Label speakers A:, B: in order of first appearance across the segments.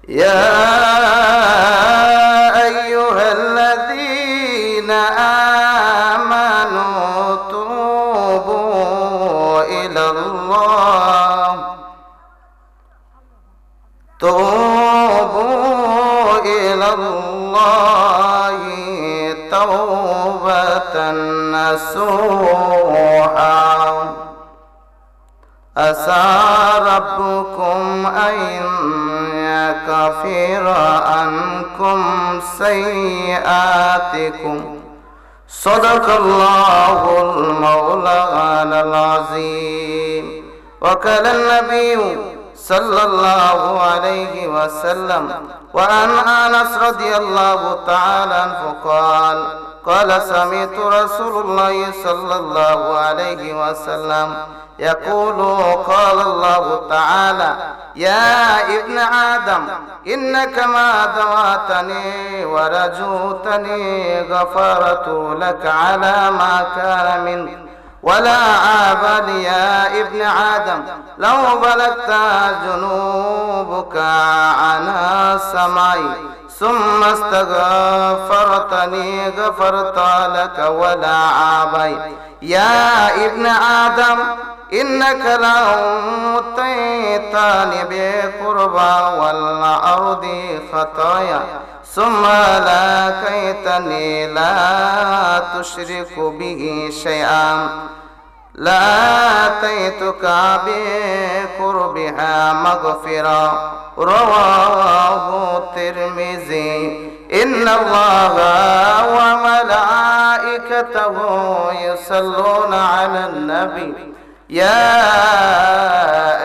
A: يا أيها الذين آمنوا توبوا إلى الله توبة نصوحا عسى ربكم أن يكفر عنكم سيئاتكم صدق الله المولانا العظيم وقال النبي صلى الله عليه وسلم وعن أنس رضي الله تعالى عنه قال سمعت رسول الله صلى الله عليه وسلم يقول قال الله تعالى يا ابن آدم إنك ما دعوتني ورجوتني غفرت لك على ما كان منك ولا عاب لي يا ابن آدم لو بلغت جنوبك عنها السماء ثم استغفرتني غفرت لك ولا عاب يا ابن آدم إنك لو أتيتني بقربى والأرض خطايا ثم لقيتني لا تشرك به شيئا لأتيتك بقربها مغفرة رواه الترمذي إن الله وملائكته يصلون على النبي يا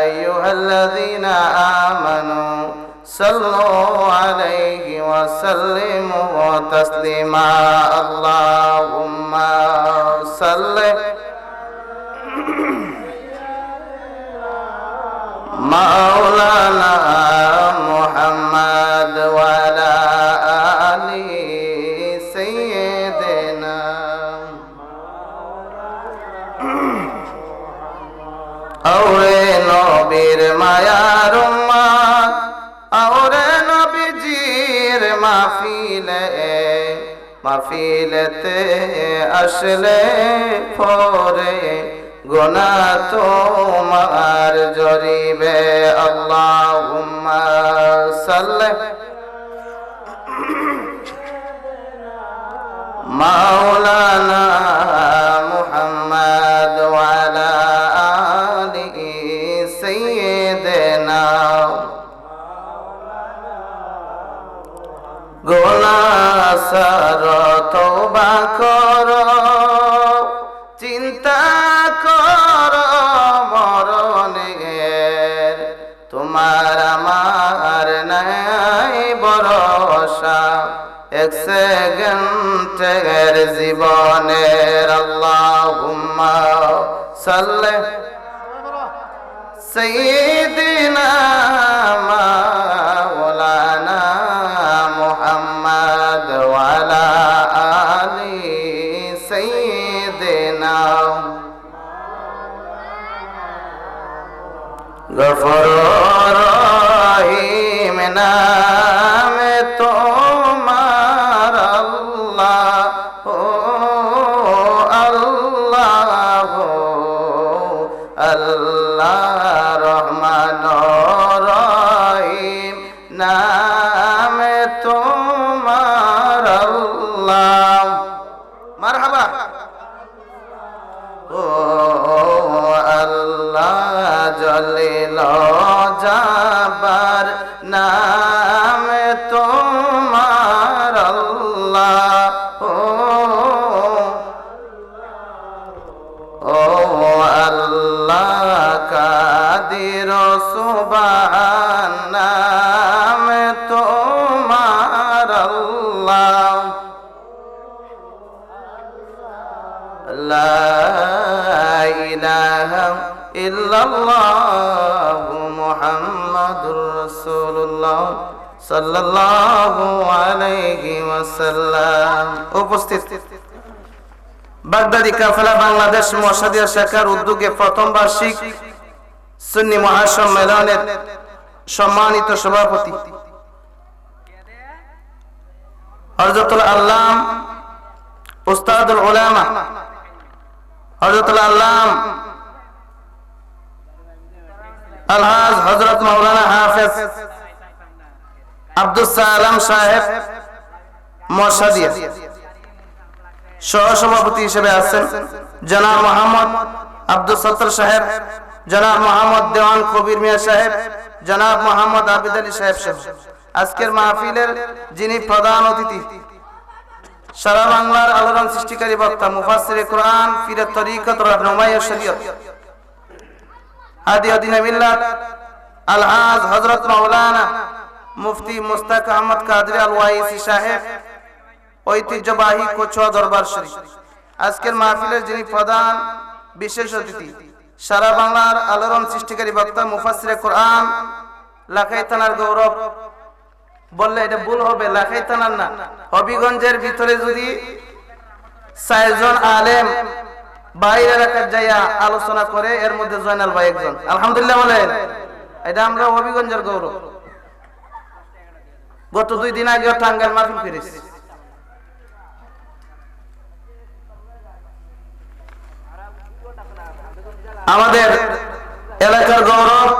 A: أيها الذين آمنوا صلوا عليه وسلموا تسليما اللهم صل مولانا محمد وعلى آل سيدنا أوري نبير মায়ার উম্মত أوري নবীজির মাহফিলেতে আসলে পরে গুনাহ তোমার জরিবে আল্লাহুম্মা সাল্লি মাওলানা মুহাম্মদ ওয়া আলা আলিহি সাইয়্যিদিনা গুনাহ সার তওবা করো চিন্তা কর মরণের তোমার আমার নাই ভরসা এক সেকেন্ডের জীবনের আল্লাহুম্মা সাল্লি সাইয়্যিদিনা মাওলানা মুহাম্মদ ওয়া আলা আলি সাইয়্যিদিনা গফুর রহিম নামে তোমার আল্লাহ ও আল্লাহ আল্লাহ রহমান রহিম নামে তোমার আল্লাহ মারহাবা ও আল্লাহ জলিল জাবার নামে তোমার আল্লাহ ও আল্লাহ কাদির সুবহান নামে তোমার আল্লাহ লা ইলাহা ইল্লাল্লাহু মুহাম্মাদুর রাসূলুল্লাহ সাল্লাল্লাহু আলাইহি ওয়াসাল্লাম। উপস্থিত বাগদাদি কাফেলা বাংলাদেশ মহাশাদিয়া শাখার উদ্যোগে প্রথম বার্ষিক সুন্নি মহাসম্মেলনের সম্মানিত সভাপতি হযরতুল আল্লাম উস্তাদুল উলামা হযরতুল আল্লাম আলহাজ হযরত মাওলানা হাফেজ আব্দুস সালাম সাহেব মশাদিয়া, সহসভাপতি হিসেবে আছেন জনাব মোহাম্মদ আব্দুল সত্তর সাহেব, জনাব মোহাম্মদ দেওয়ান কবির মিয়া সাহেব, জনাব মোহাম্মদ আবিদ আলী সাহেব সহ আজকের মাহফিলের যিনি প্রধান অতিথি, সারা বাংলার আলোড়ন সৃষ্টিকারী বক্তা, মুফাসসিরে কোরআন, পীরে তরিকত, রাহনুমায়ে শরীয়ত, হাদি আদিনা মিল্লাত আলহাজ হযরত মাওলানা মুফতি মুস্তাক আহমদ কাদরি আল ওয়াইসি সাহেব, ঐতিহ্যবাহী কচুয়া দরবার শরীফ। আজকের মাহফিলের যিনি প্রধান বিশেষ অতিথি, সারা বাংলার আলোড়ন সৃষ্টিকারী বক্তা, মুফাসসিরে কোরআন, লাখাই থানার গৌরব বললে এটা ভুল হবে, লাখাই থানার না, হবিগঞ্জের ভিতরে যদি 4 জন আলেম বাইরে এলাকার যাইয়া আলোচনা করে, এর মধ্যে জয়নাল ভাই একজন। আলহামদুলিল্লাহ বলেন, এটা আমরা হবিগঞ্জের গৌরব। গত 2 দিন আগে টাঙ্গাইল মাহফিল করেছি। আমাদের এলাকার গৌরব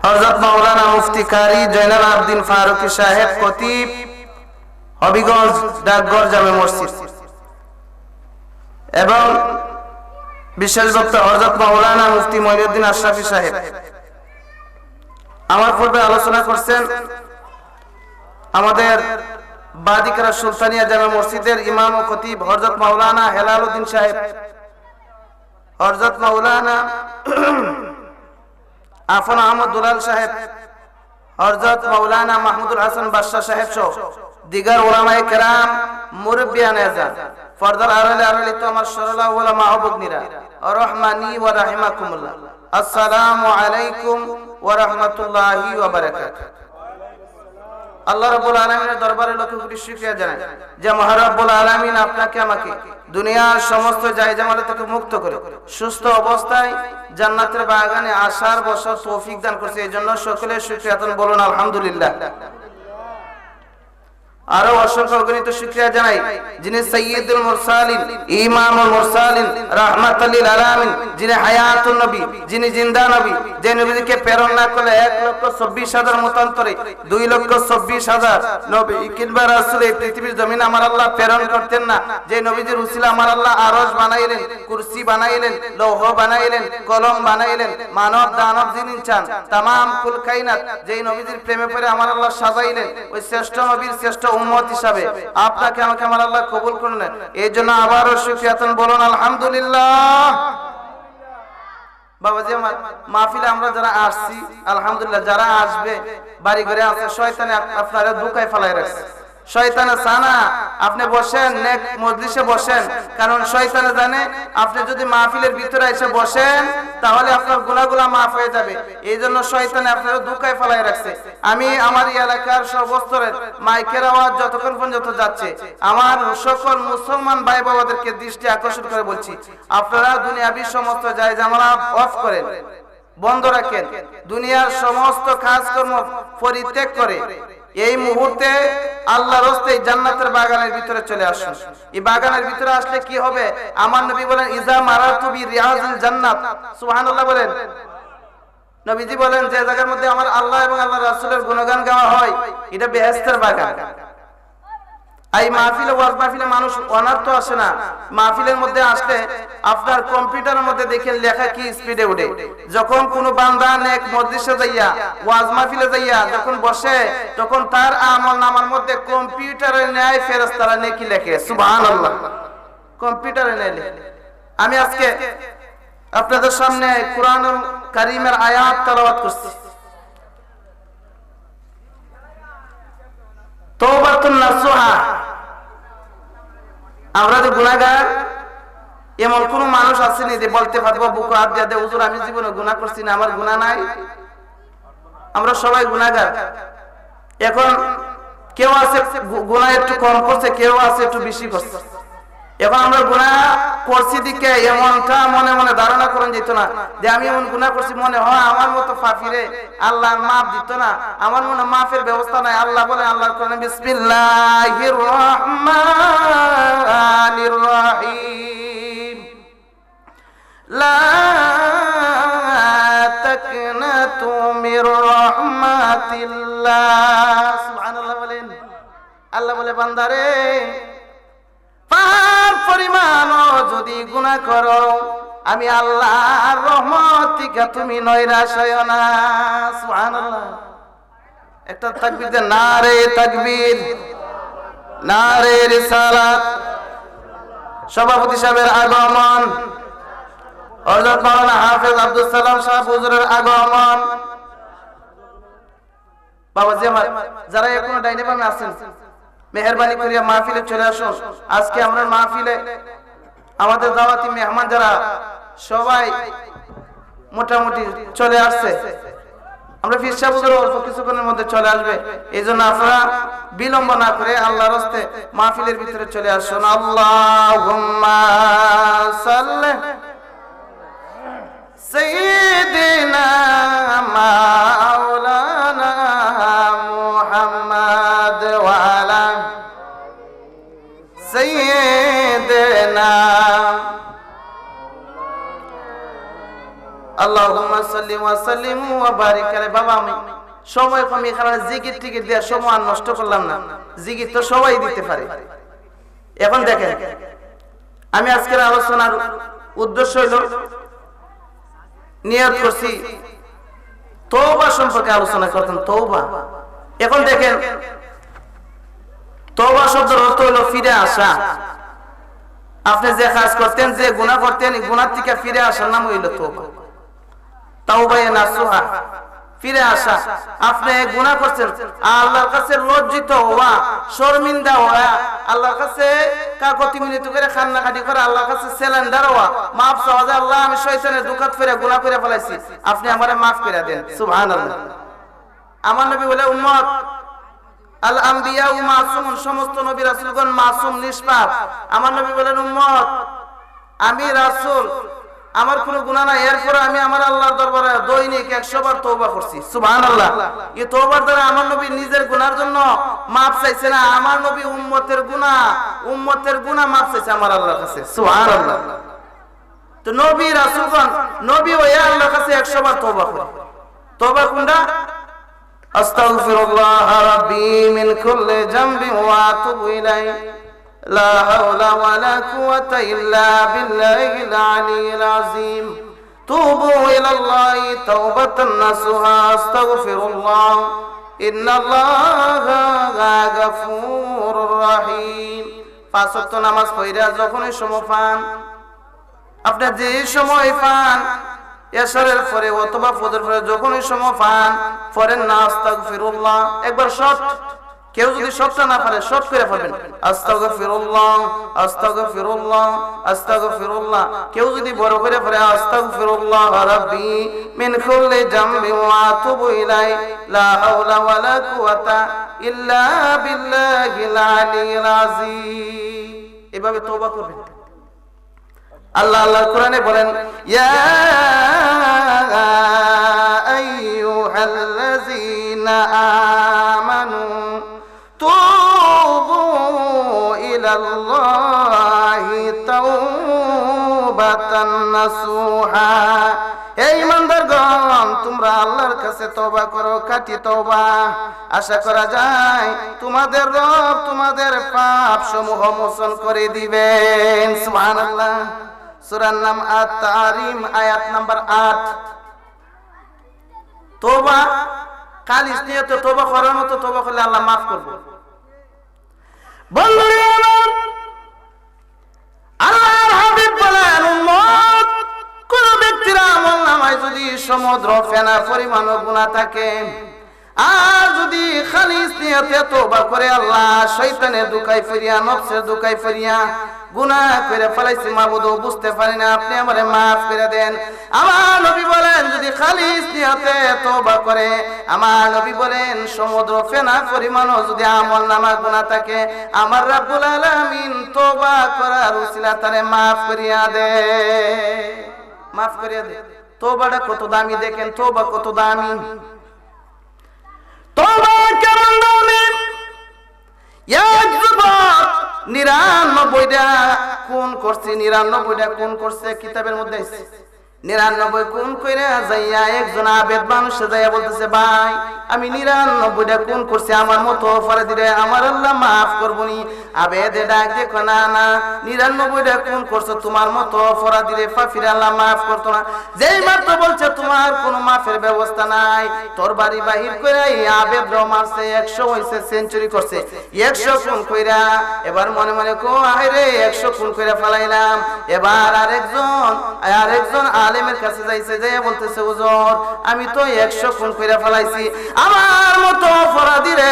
A: হযরত মাওলানা মুফতি কারি জয়নাল আবদিন ফারুকী সাহেব, খতিব, হবিগঞ্জ ডাকঘর জামে মসজিদ, এবং বিশেষ বক্তা হযরত মাওলানা মুফতি মঈনুদ্দিন আশরাফী সাহেব। আমার পূর্বে আলোচনা করছেন আমাদের বাদিকরা সুলতানিয়া জামে মসজিদের ইমাম ও খতিব হযরত মাওলানা হেলাল উদ্দিন সাহেব, হযরত মাওলানা আফন আহমদ দুলাল সাহেব, হযরত মাওলানা মাহমুদুল হাসান বাদশাহ সাহেব সহ দিগার উলামায়ে কেরাম, মুরব্বিয়ানে আযান, ফরদার আড়ালে তো আমার সরলা উলামা ও ভগ্নীরা, রহমানি ওয়া রাহিমাকুমুল্লাহ, আসসালামু আলাইকুম ওয়া রাহমাতুল্লাহি ওয়া বারাকাতুহু। আল্লাহ রাব্বুল আলামিনের দরবারে লক্ষ কোটি শুকরিয়া জানাই যে মহান রাব্বুল আলামিন আপনাকে আমাকে দুনিয়ার সমস্ত জায়জামাল থেকে মুক্ত করে সুস্থ অবস্থায় জান্নাতের বাগানে আসার বসার তৌফিক দান করেছে। এই জন্য সকলে শুকরিয়া বলুন আলহামদুলিল্লাহ। আরো অসংখ্য অগণিত শুকরিয়া জানাই যিনি সাইয়্যিদুল মুরসালিন, ইমামুল মুরসালিন, রাহমাতুল লিল আলামিন, যিনি হায়াতুন নবী, যিনি জিন্দা নবী, যে নবীকে প্রেরণ না করলে 1,24,000 মতান্তরে 2,24,000 নবী কিংবা রাসূল এই পৃথিবীর জমিনে আমার আল্লাহ প্রেরণ করতেন না। যে নবীজির উসিলা আমার আল্লাহ আরশ বানাইলেন, কুরসি বানাইলেন, লৌহ বানাইলেন, কলম বানাইলেন, মানব দানব যিনি চান तमाम কুল কায়নাত যেই নবীজির প্রেমে পড়ে আমার আল্লাহ সাজাইলেন, ওই শ্রেষ্ঠ নবীর শ্রেষ্ঠ উম্মত হিসাবে আপনাকে আমাকে আমার আল্লাহ কবুল করলেন। এই জন্য আবারও শুকরিয়া বলুন আলহামদুলিল্লাহ। বাবাজি আমার মাহফিলে আমরা যারা আসছি আলহামদুলিল্লাহ, যারা আসবে বাড়ি ঘরে আছে, শয়তানে আপনারা ধোঁকায় ফেলাই রাখছে। শয়তানে জানা আপনি বসেন নেক মজলিসে বসেন, কারণ শয়তানে জানে আপনি যদি মাহফিলের ভিতরে এসে বসেন তাহলে আপনার গুনাহগুলো মাফ হয়ে যাবে। এই জন্য শয়তানে আপনারা ধোঁকায় ফেলাই রাখছে। আমি আমার এলাকার সর্বস্তরের মাইকের আওয়াজ যতক্ষণ পর্যন্ত যাচ্ছে আমার সকল মুসলমান ভাই বাবাদেরকে দৃষ্টি আকর্ষণ করে বলছি, আপনারা দুনিয়াবি সমস্ত জায়জামালা অফ করেন, বন্ধ রাখেন, দুনিয়ার সমস্ত কাজকর্ম পরিত্যাগ করে এই মুহূর্তে আল্লাহর রাস্তে জান্নাতের বাগানের ভিতরে চলে আসুন। এই বাগানের ভিতরে আসলে কি হবে? আমার নবী বলেন ইজা মারাতু বি রিয়াজিল জান্নাত, সুবহানাল্লাহ বলেন। নবীজি বলেন যে জায়গার মধ্যে আমার আল্লাহ এবং আল্লাহর রাসূলের গুণগান গাওয়া হয় এটা বেহেশতের বাগান। এই মাহফিলে ওয়াজ মাহফিলে মানুষ অনার্থ আসে না। মাহফিলের মধ্যে আসলে আপনার কম্পিউটারের মধ্যে দেখেন লেখা কি স্পিডে ওঠে। যখন কোনো বান্দা নেক মজলিসে যাইয়া ওয়াজ মাহফিলে যাইয়া যখন বসে তখন তার আমলনামার মধ্যে কম্পিউটারের ন্যায় ফেরেশতারা নেকি লেখে, সুবহানাল্লাহ, কম্পিউটারে ন্যায় লেখে। আমি আজকে আপনাদের সামনে কুরআনুল কারীমের আয়াত তেলাওয়াত করছি। তওবাতুন নাসুহা, আমরা যে গুনাহগার এমন কোন মানুষ আসেনি যে বলতে পারবো বুকে হাত দিয়ে দে হুজুর আমি জীবনে গুনাহ করছি না, আমার গুনাহ নাই। আমরা সবাই গুনাহগার। এখন কেউ আছে গুনাহ একটু কম করছে, কেউ আছে একটু বেশি করছে। এখন আমরা গুনাহ করছি দিকে এমনটা মনে মনে ধারণা করেন যেত না যে আমি এমন গুনাহ করছি, মনে হয় আমার মতো পাপীরে আল্লাহ মাফ দিত না, আমার মনে মাফের ব্যবস্থা নাই। আল্লাহ বলে আল্লাহর কোরআনে বিসমিল্লাহির রহমানির রহিম লা তাকনাতু মির রাহমাতিল্লাহ। সুবহানাল্লাহ বলেন। আল্লাহ বলে বান্দারে পার পরিমাণ যদি গুনাহ করো আমি আল্লাহর রহমত থেকে তুমি নৈরাশ হয়ো না। সুবহানাল্লাহ। একটা তাকবীর দেন, নারে তাকবীর, নারে রিসালাত। সভাপতি সাহেবের আগমন, হযরত মাওলানা হাফেজ আব্দুল সালাম সাহেব হুজুরের আগমন। বাবাজি আমার যারা এখনো ডাইনে বামে আছেন, মেহেরবানি করিয়া মাহফিলে চলে আসুন। আজকে আমরা মাহফিলে আমাদের দাওয়াতি মেহমান যারা সবাই মোটামুটি চলে আসছে, আমরা পীর সাহেব হুজুর অল্প কিছুক্ষণের মধ্যে চলে আসবে। এই জন্য আপনারা বিলম্ব না করে আল্লাহর রাস্তে মাহফিলের ভিতরে চলে আসুন। আল্লাহুম্মা সাল্লি সাইয়্যিদিনা মাওলানা মুহাম্মদ ওয়া আলা সাইয়্যিদিনা আল্লাহুম্মা সাল্লি ওয়া সাল্লিম ওয়া বারিক আলাইহি। বাবা আমি সময় কম, এখানে জিকির টিকিট দেওয়ার সময় আর নষ্ট করলাম না, জিকির তো সবাই দিতে পারে। এখন দেখেন আমি আজকের আলোচনার উদ্দেশ্য হইল নিয়ত করছি তওবা সম্পর্কে আলোচনা করতাম। তওবা, এখন দেখেন তওবা শব্দের অর্থ হলো ফিরে আসা। আপনি যে কাজ করতেন, যে গুনাহ করতেন, এই গুনাহ থেকে ফিরে আসার নাম হইল তওবা। তাওবায়ে নাসুহা, ফিরে আসা। আপনি গুনাহ করছেন, আল্লাহর কাছে লজ্জিত হওয়া, শর্মিন্দা হওয়া, আল্লাহর কাছে কাকতি মিনিত করে কান্নাকাটি করে, আল্লাহর কাছে সিলিন্ডার হওয়া, মাফ চাওয়া যে আল্লাহ আমি শয়তানের দুকাত ফিরে গুনাহ করে ফেলাইছি, আপনি আমারে মাফ করে দেন। সুবহানাল্লাহ। আমার নবী বলে উম্মত আল আম্বিয়া ও মাসুমুন, সমস্ত নবী রাসূলগণ মাসুম নিষ্পাপ। আমার নবী বলেন উম্মত আমি রাসূল, আমার কোনো গুনাহ নাই, এরপরে আমি আমার আল্লাহর দরবারে দৈনিক 100 বার তওবা করছি। সুবহানাল্লাহ। এই তওবার দ্বারা আমার নবী নিজের গুনার জন্য মাফ চাইছে না, আমার নবী উম্মতের গুনাহ মাফ চাইছে আমার আল্লাহর কাছে। সুবহানাল্লাহ। তো নবী রাসূলগণ নবী ওই আল্লাহর কাছে 100 বার তওবা করে। তওবা কোনটা? আস্তাগফিরুল্লাহ রাব্বি মিন কুল্লি যামবিন ওয়া আতুবু ইলাইহি লা হাওলা ওয়ালা কুওয়াতা ইল্লা বিল্লাহিল আলিয়্যিল আযীম। তুবু ইলাল্লাহি তাওবাতান নাসুহা আস্তাগফিরুল্লাহ ইন্নাল্লাহা গাফুরুর রহিম। পাঁচ ওয়াক্ত নামাজ পড়া যখনই সময় পান, আপনি যে সময় পান, এশারের পরে অথবা ফজর পরে যখনই সময় পান, পড়েন না আস্তাগফিরুল্লাহ। একবার শর্ট, কেউ যদি শর্টটা না পারে শর্ট করে পড়বেন আস্তাগফিরুল্লাহ আস্তাগফিরুল্লাহ আস্তাগফিরুল্লাহ। কেউ যদি বড় করে পড়ে আস্তাগফিরুল্লাহ রাব্বি মিন কুল্লি যামবিন ওয়া আতুবু ইলাইহি লা হাওলা ওয়ালা কুওয়াতা ইল্লা বিল্লাহিল আলিয়্যিল আযীম। এভাবে তওবা করবেন। আল্লাহ আল্লাহর কোরআনে বলেন ইয়া আইয়ুহাল্লাযীনা আমানু তুবু ইলাল্লাহি তাওবাতান নাসুহা। হে ঈমানদারগণ, তোমরা আল্লাহর কাছে তওবা করো, খাঁটি তওবা। আশা করা যায় তোমাদের রব তোমাদের পাপ সমূহ মোচন করে দিবেন। সুবহানাল্লাহ। সূরার নাম আত-তাহরিম, আয়াত নাম্বার 8। তওবা খালিস নিয়তে তওবা করার মতো তওবা করলে আল্লাহ মাফ করবে। বন্ধুরা আমার, আল্লাহর হাবিব বলেন উম্মত কোন ব্যক্তির আমলনামায় যদি সমুদ্র ফেনা পরিমাণ গুনাহ থাকে, আর যদি খালিস নিয়তে তওবা করে আল্লাহ শয়তানের দুকায় ফিরিয়া নফসের দুকায় ফিরিয়া গুনাহ করে ফেলাইছি মাবুদ বুঝতে পারি না আপনি আমারে maaf করে দেন আমার নবী বলেন যদি খালিস নিয়তে তওবা করে আমার নবী বলেন সমুদ্র ফেনা পরিমাণও যদি আমলনামা গুনাহ থাকে আমার রব্বুল আলামিন তওবা করার উসিলা তারে maaf করিয়া দে maaf করিয়া দে তওবাটা কত দামি দেখেন তওবা কত দামি তওবা কেমন দামি এক যুবক 99টা খুন করছে 99টা খুন করছে কিতাবের মধ্যে আছে 99 খুন কইরা যাইয়া একজন আবেদ মানুষ যাইয়া বলতেছে ভাই আমি 99টা খুন করছি আমার মতো অপরাধীরে আমার আল্লাহ maaf করবনি আবেদ ডাক দেখো না না 99টা খুন করছো তোমার মতো অপরাধীরে পাপীরে আল্লাহ maaf করতো না যেই মাত্র বলছে তোমার কোনো মাফের ব্যবস্থা নাই তোর বাড়ি বাহির কইরা এই আবেদ মারছে 100 হইছে সেঞ্চুরি করছে 100 খুন কইরা এবার মনে মনে কো আরে 100 খুন কইরা ফলাইলাম এবার আরেকজন আলেমের কাছে যাইছে যাইয়া বলতেছে হুজুর আমি তো 100 খুন কইরা ফলাইছি আমার মতো অপরাধী রে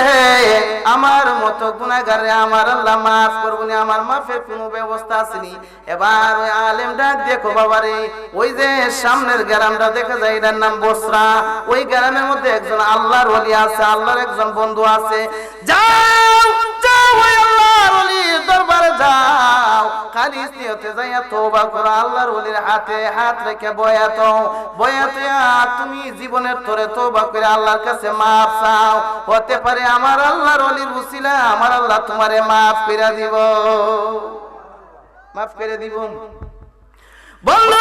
A: আমার মতো গুনাহগার রে আমার আল্লাহ maaf করবনি আমার মাফের কোনো ব্যবস্থা আসেনি এবার ওই আলেম ডাক দেখো বাবারে ওই যে সামনের গ্রামটা দেখা যায় এটার নাম বসরা ওই গ্রামের মধ্যে একজন আল্লাহর ওলি আছে আল্লাহর একজন বন্ধু আছে যাও যাও ওই আল্লাহর ওলির দরবারে যাও খালিস নিয়তে যাইয়া তওবা করো আল্লাহর ওলির হাতে হাত রেখে বয়াতে তুমি জীবনের তোরে তওবা করে আল্লাহর কাছে maaf চাও হতে পারে আমার আল্লাহর ওলির উসিলা আমার আল্লাহ তোমারে maaf করে দিব maaf করে দিব বন্ধু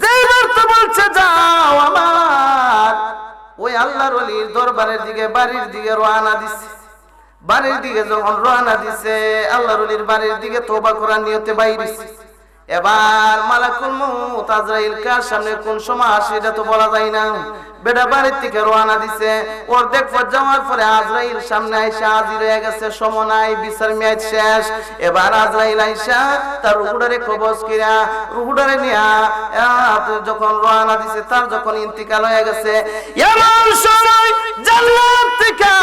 A: যেইবার তো বলছে যাও আমার ওই আল্লাহর ওলির দরবারের দিকে বাড়ির দিকে রওনা দিছে বাড়ির দিকে যখন রওনা দিছে আল্লাহর ওলির বাড়ির দিকে তওবা করার নিয়তে বাইরেছে এবার মালাকুল মউত আজরাইল কার সামনে কোন সময় আসে এটা তো বলা যায় না বেটা বাড়ির থেকে রওনা দিছে অর্ধেক পথ যাওয়ার পরে আজরাইল সামনে আইসা হাজির হয়ে গেছে সময় নাই বিচার মেয়াদ শেষ এবার আজরাইল আইসা তার রুহুটারে কবজ কইরা রুহুটারে নিয়া যখন রওনা দিছে তার যখন ইন্তিকাল হয়ে গেছে এমন সময় জান্নাত থেকে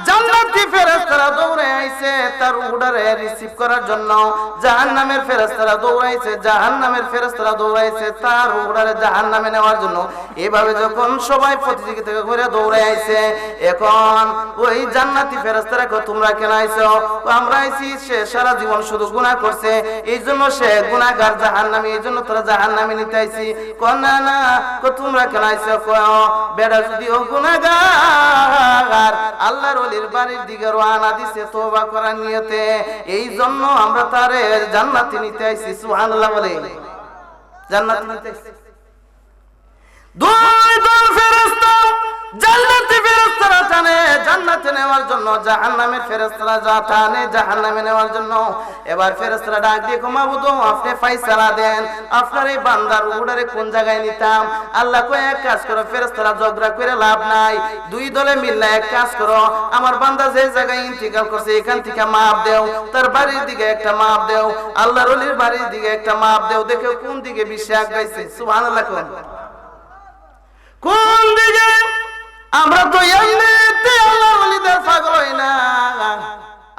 A: জান্নাতি ফেরেশতারা দৌড়ে আইছে তার রুহুটারে রিসিভ করার জন্য জাহান্নামের ফেরেশতারা দৌড়াইছে জাহান্নামের ফেরেশতারা দৌড়াইছে তার রুহুটারে জাহান্নামে নেওয়ার জন্য এভাবে যখন সবাই প্রতিযোগিতা করে দৌড়ে আইছে এখন ওই জান্নাতি ফেরেশতারা কো তোমরা কেন আইছো আমরা আইছি সে সারা জীবন শুধু গুনাহ করছে এইজন্য সে গুনাহগার জাহান্নামী এইজন্য তোরা জাহান্নামে নিতে আইছি কোন না না কো তোমরা কেন আইছো কো বেড়া যদি ও গুনাহগার আল্লাহর ওলির বাড়ির দিকে রওনা দিছে তওবা করার নিয়তে এইজন্য আমরা তারে জান্নাতে নিতে আইছি সুবহানাল্লাহ বলে জান্নাতে নিতে আইছি দুই দল ফেরেশতা জান্নাতি ফেরেশতারা টানে জান্নাতে নেওয়ার জন্য জাহান্নামের ফেরেশতারা টানে জাহান্নামে নেওয়ার জন্য এবার ফেরেশতারা ডাক দিয়ে মাবুদ আপনি ফয়সালা দেন আপনার এই বান্দার রুহুটারে কোন জায়গায় নিতাম আল্লাহ কয় এক কাজ করো ফেরেশতারা ঝগড়া করে লাভ নাই দুই দলে মিললে এক কাজ করো আমার বান্দা যে জায়গায় ইন্তিকাল করছে এখান থেকে maaf দাও তার বাড়ির দিকে একটা maaf দাও আল্লাহর ওলির বাড়ির দিকে একটা maaf দাও দেখো কোন দিকে বেশি আগাইছে সুবহানাল্লাহ কোন দিকে আমরা তো এমনিতে আল্লাহর ওলিদের পাগল হই না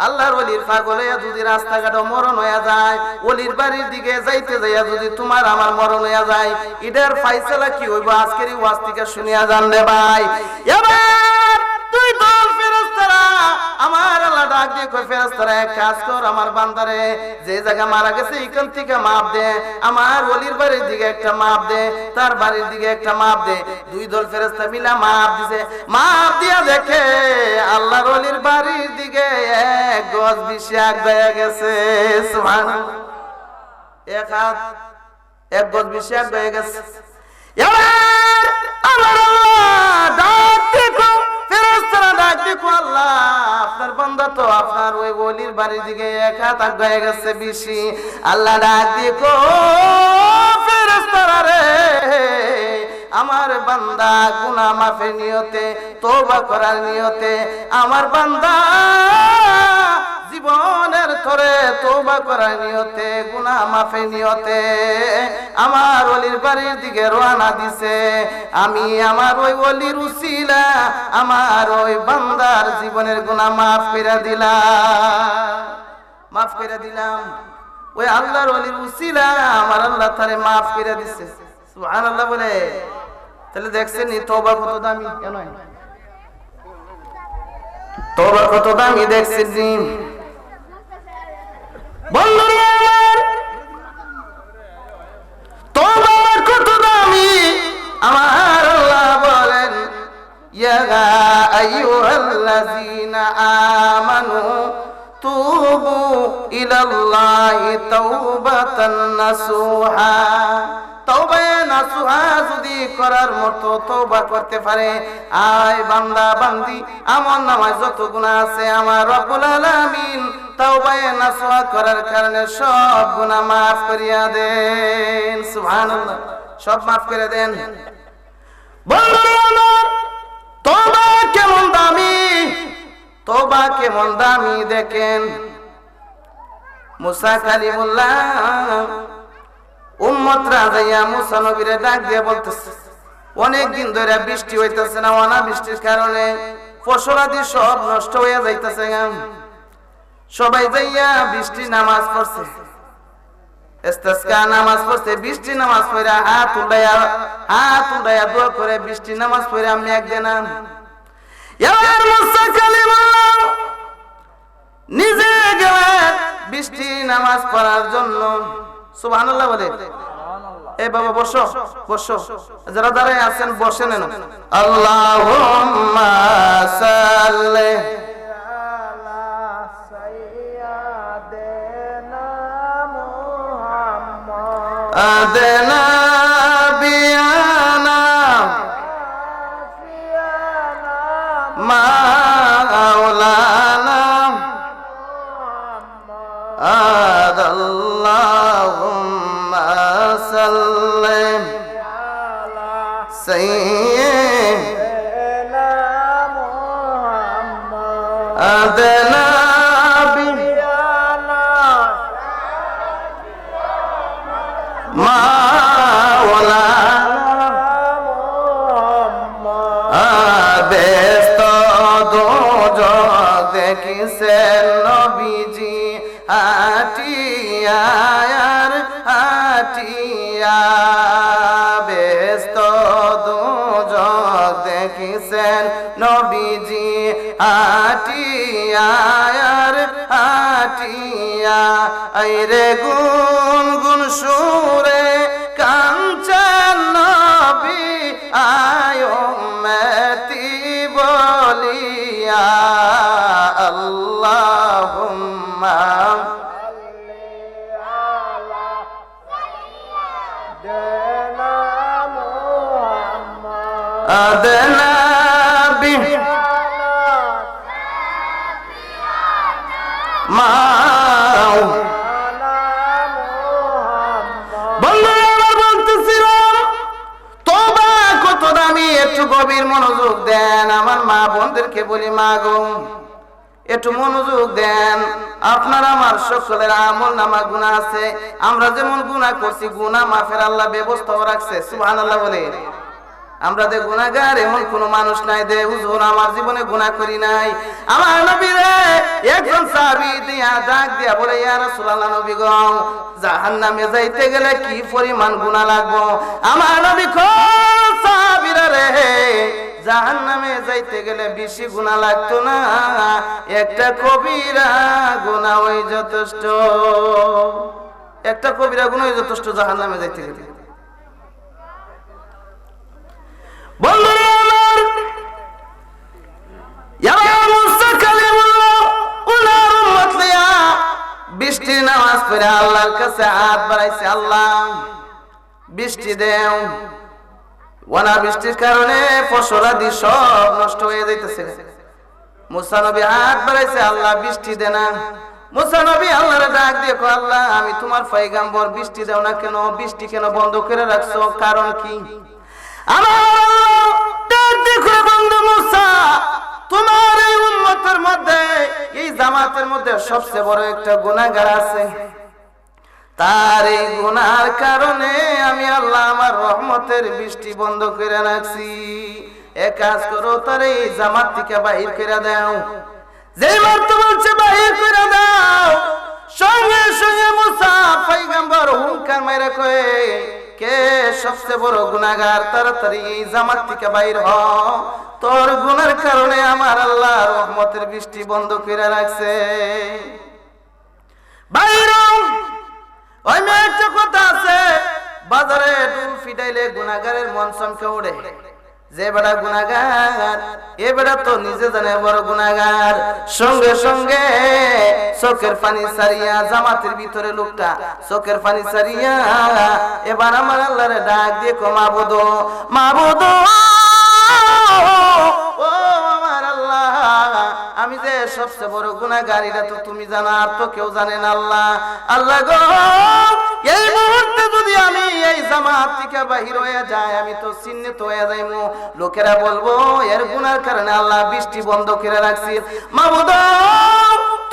A: আল্লাহর ওলির পাগল হইয়া যদি রাস্তাঘাট মরণ হইয়া যায় ওলির বাড়ির দিকে যাইতে যাইয়া যদি তোমার আমার মরণ হইয়া যায় এটার ফয়সালা কি হইব আজকের এই ওয়াজ থেকে শুনিয়া জানলে ভাই এবার তুই দল ফেরেশতারা আমার আল্লাহ ডাক দিয়ে কই ফেরেশতারা এক কাজ কর আমার বান্দারে যে জায়গা মারা গেছে এখান থেকে maaf দে আমার ওলির বাড়ির দিকে একটা maaf দে তার বাড়ির দিকে একটা maaf দে দুই দল ফেরেশতা মিলা maaf দিছে maaf দিয়া দেখে আল্লাহর ওলির বাড়ির দিকে এক গজ বেশি আগায়া গেছে সুবহানাল্লাহ এক গজ বেশি আগায়া গেছে এবার আমার আল্লাহ ডাক দেখো ফেরেশতারা ডাক দেখো আল্লাহ আপনার বান্দা তো আপনার ওই ওলির বাড়ির দিকে এক হাত আগায়া গেছে বেশি আল্লাহ ডাক দেখো ফেরেশতারা রে আমার বান্দা গুনাহ মাফের নিয়তে তওবা করার নিয়তে আমার বান্দা জীবনের তরে তওবা করার নিয়তে গুনাহ মাফের নিয়তে আমার ওলির বাড়ির দিকে রওনা দিছে। আমি আমার ওই ওলির উসিলা আমার ওই বান্দার জীবনের গুনাহ মাফ করে দিলাম। ওই আল্লাহর ওলির উসিলা আমার আল্লাহ তারে মাফ করে দিছে। সুবহানাল্লাহ বলে। তাহলে দেখছেন নি তওবা কত দামি কেন? তওবা কত দামি দেখছেন নি বন্ধুরা আমার? তওবা কত দামি আমার আল্লাহ বলেন ইয়া আইয়ুহাল্লাযীনা আমানু তুবু ইলাল্লাহি তাওবাতান নাসুহা। তওবা নাসুহা যদি করার মতো তওবা করতে পারে, আয় বান্দা বান্দি আমার নামায় যত গুনাহ আছে আমার রব্বুল আলামিন তওবা নাসুহা করার কারণে সব গুনাহ মাফ করিয়া দেন। সুবহানাল্লাহ, সব মাফ করে দেন। বন্ধুরা আমার, তওবা কেমন দামি, তওবা কেমন দামি দেখেন। মুসা কালিমুল্লাহ উম্মতরা যাইয়া মুসা নবীরে ডাক দিয়ে বলতেছে, অনেক দিন ধরে বৃষ্টি হইতেছে না, অনাবৃষ্টির কারণে ফসলাদি সব নষ্ট হয়ে যাইতেছে। সবাই যাইয়া বৃষ্টি নামাজ পড়ছে, ইস্তিসকা নামাজ পড়ছে। বৃষ্টি নামাজ পড়া হাত উঠাইয়া দোয়া করে বৃষ্টি নামাজ পড়ে আমি একদিন এবার মুসা কালিমুল্লাহ নিজে গেলেন বৃষ্টি নামাজ পড়ার জন্য। সুবহানাল্লাহ বলে। এ বাবা বসো বসো, যারা দাঁড়ায় আছেন বসে নেন। আল্লাহুম্মা সাল্লি আলা সাইয়্যিদিনা মুহাম্মদ আদনা বিয়ানা মাওলানা আল্লাহুম্মা সাল্লি আলা সাইয়্যিদিনা মুহাম্মদ আদনা বিয়ানা মাওলানা মুহাম্মদ। বেস্ত দোজখ দেখিছেন নবীজি হাটিয়া হাটিয়া, বেস্ত দোজখ দেখিছেন নবীজি হাটিয়া হাটিয়া। আইরে গুন গুন সুরে কাঞ্চন নবী আয়ো মেতি বলিয়া আল্লাহুম্মা আদনা বিয়ানা মাওলানা মুহাম্মদ। বন্ধুরা বলতেছিলাম তওবা কত দামি, একটু গভীর মনোযোগ দেন। আমার মা বোনদেরকে বলি, মা গো একটু মনোযোগ দেন। আপনার আমার সকলের আমল নামা গুনাহ আছে। আমরা যেমন গুনাহ করছি গুনাহ মাফের আল্লাহ ব্যবস্থাও রাখছে। সুবহানাল্লাহ বলে। আমরা যে গুনাহগার এমন কোন মানুষ নাই দে হুজুর আমার জীবনে গুনাহ করি নাই। আমার নবী রে একজন সাহাবী দিয়া ডাক দিয়া বলে, ইয়া রাসূলুল্লাহ নবী গো জাহান্নামে যাইতে গেলে কি পরিমাণ গুনাহ লাগবো? আমার নবী কো সাহাবীরা রে জাহান্নামে যাইতে গেলে বেশি গুনাহ লাগতো না, একটা কবিরা গুনাহ ওই যথেষ্ট, একটা কবিরা গুনাহ ওই যথেষ্ট জাহান্নামে যাইতে গেলে। বন্ধুরা আমার, ইয়া মুসা কালিমুল্লাহ উনার উম্মত লিয়া বৃষ্টি নামাজ পড়ে আল্লাহর কাছে হাত বাড়াইছে, আল্লাহ বৃষ্টি দেও। ওনা বৃষ্টির কারণে ফসলাদি সব নষ্ট হয়ে যাইতেছে। মুসা নবী হাত বাড়াইছে, আল্লাহ বৃষ্টি দে না। মুসা নবী আল্লাহরে ডাক দিয়ে কয়, আল্লাহ আমি তোমার পয়গম্বর, বৃষ্টি দাও না কেন? বৃষ্টি কেন বন্ধ করে রাখছো? কারণ কি? আমার ডাক দিয়ে কয়, বন্ধু মুসা তোমার এই উম্মতের মধ্যে এই জামাতের মধ্যে সবচেয়ে বড় একটা গুনাহগার আছে, তার এই গুনার কারণে আমি আল্লাহ আমার রহমতের বৃষ্টি বন্ধ করে রাখছি। এক কাজ করো, তার এই জামাত থেকে বাহির করে দাও। যে মাত্র বলছে বাহির করে দাও, সঙ্গে সঙ্গে মুসা পয়গম্বর হুঙ্কার মেরে কয়ে, কে সবচেয়ে বড় গুনাহগার, তাড়াতাড়ি এই জামাত থেকে বাহির হ, তোর গুনার কারণে আমার আল্লাহ রহমতের বৃষ্টি বন্ধ করে রাখছে। বাইর ওই একটা কথা আছে, বাজারে ডুল ফিটাইলে গুনাহগারের মন চমকে ওঠে। যে বেড়া গুনাহগার, এ বেড়া তো নিজে জানে বড় গুনাহগার। সঙ্গে সঙ্গে চোখের পানি সারিয়া, জামাতের ভিতরে লোকটা চোখের পানি সারিয়া এবার আমার আল্লাহরে ডাক দিয়ে কো, মাবুদ মাবুদ, ও আমার আল্লাহ, আমি যে সবচেয়ে বড় গুনাহগার এটা তো তুমি জানো, আর তো কেউ জানে না। আল্লাহ আল্লাহ গো, এই মুহূর্তে যদি আমি এই জামাত থেকে বাহির হয়ে যাই, আমি তো চিহ্নিত হয়ে যাইমু। লোকেরা বলবো এর গুনার কারণে আল্লাহ বৃষ্টি বন্ধ করে রাখছি। মাবুদ